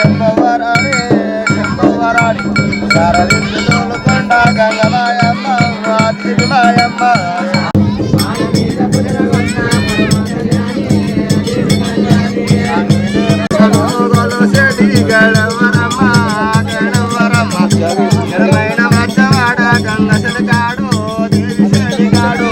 శంభవరాణి శంభవరాణి శారదిందులు కొండ గంగమాయమ్మ తిరుమాయమ్మ గణవరమ్మ గణవరమ్మ నిరమైన మచ్చవాడ గంగ కాడు దేవి కాడు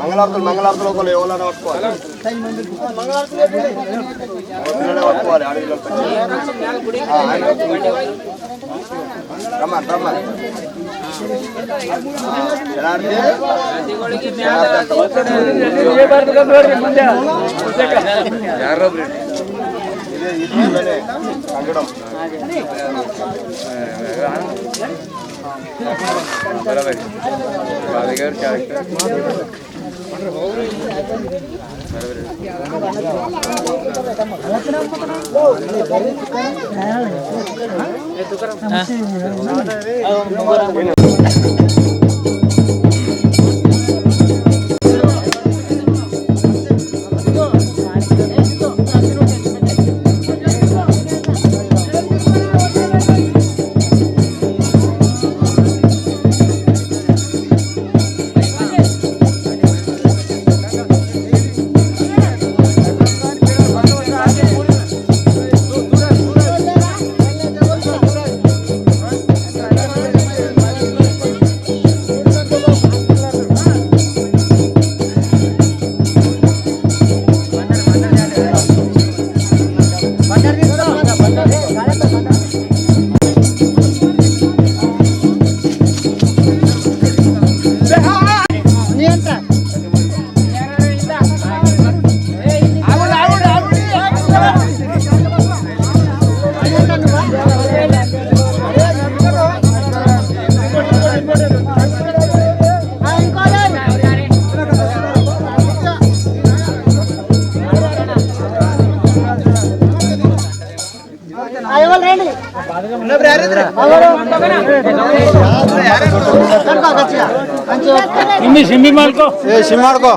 మంగళార్తులు మంగళార్తులు ఒకళ్ళు ఎవరైనా పట్టుకోవాలి పట్టుకోవాలి అడవిలో రమ్మని రమ్మని తగ్గడం బాలిగారు క్యారెక్టర్ सिमी मार्को सिमी मार्को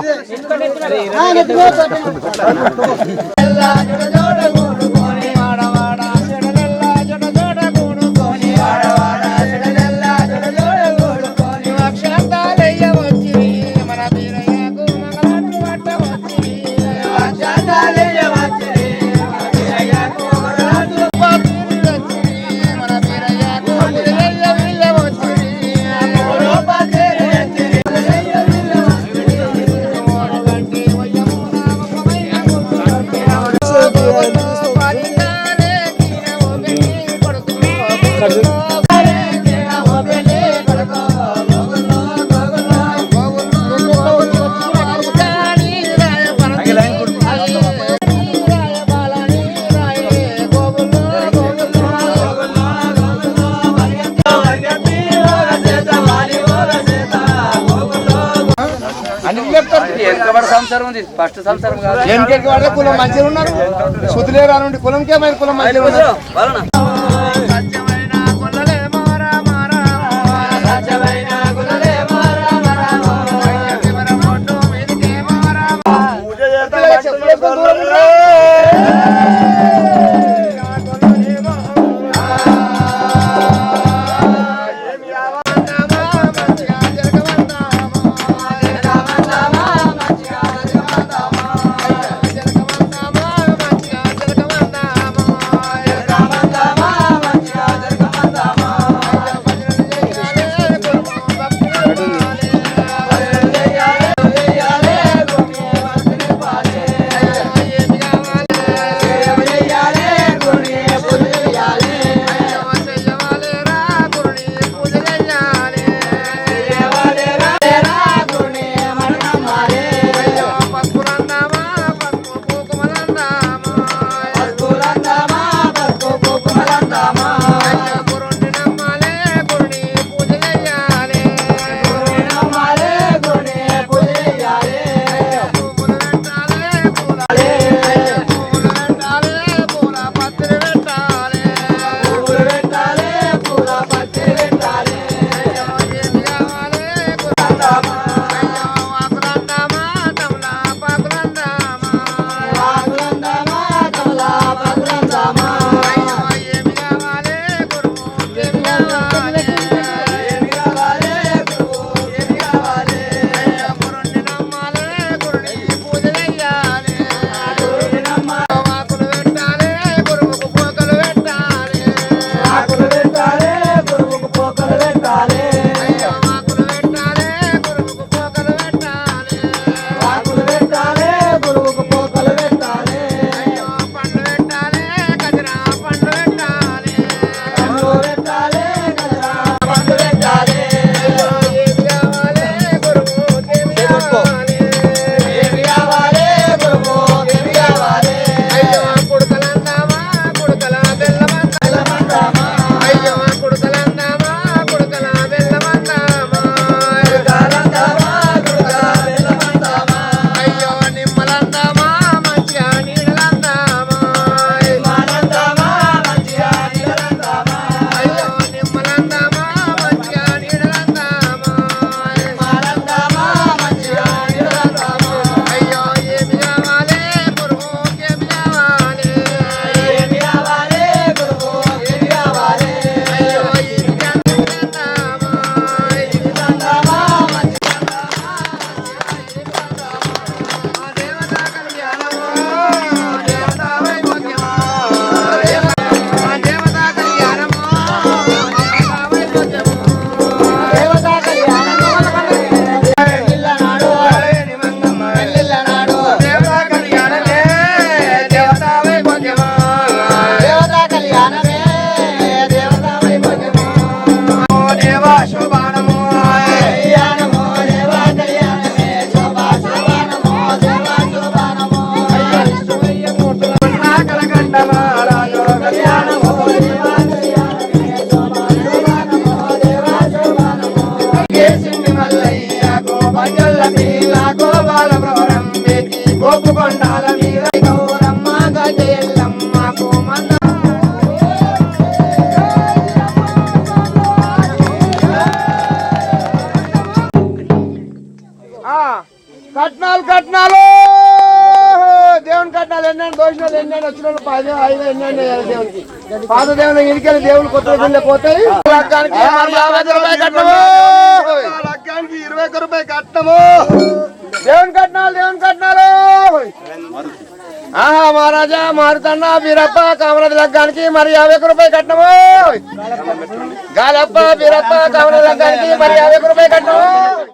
ఫస్ట్ సంవత్సరం కాదు ఎన్కేకి వాడే కులం మంచిగా ఉన్నారు సుతులేరా నుండి కులంకే మరి కులం మంచిగా ఉన్నారు Come on. కట్నాలు కట్నాలు దేవుని కట్నాలు ఎన్నైనా దోషాలు ఎన్నైనా వచ్చిన 10 5 ఎన్నైనా దేవునికి పాత దేవుని ఇరికెళ్ళి దేవుని కొత్త రోజుల్లో పోతాయి. లగ్గానికి మరి 50 రూపాయలు కట్నము, లగ్గానికి 21 రూపాయలు కట్నము. దేవుని కట్నాలు దేవుని కట్నాలు. ఆహా మహారాజా మారుతన్న బీరప్ప కామరాజు లగ్గానికి మరి 51 రూపాయలు కట్నము. గాలప్ప బీరప్ప కామరాజు లగ్గానికి మరి 51 రూపాయలు కట్నము.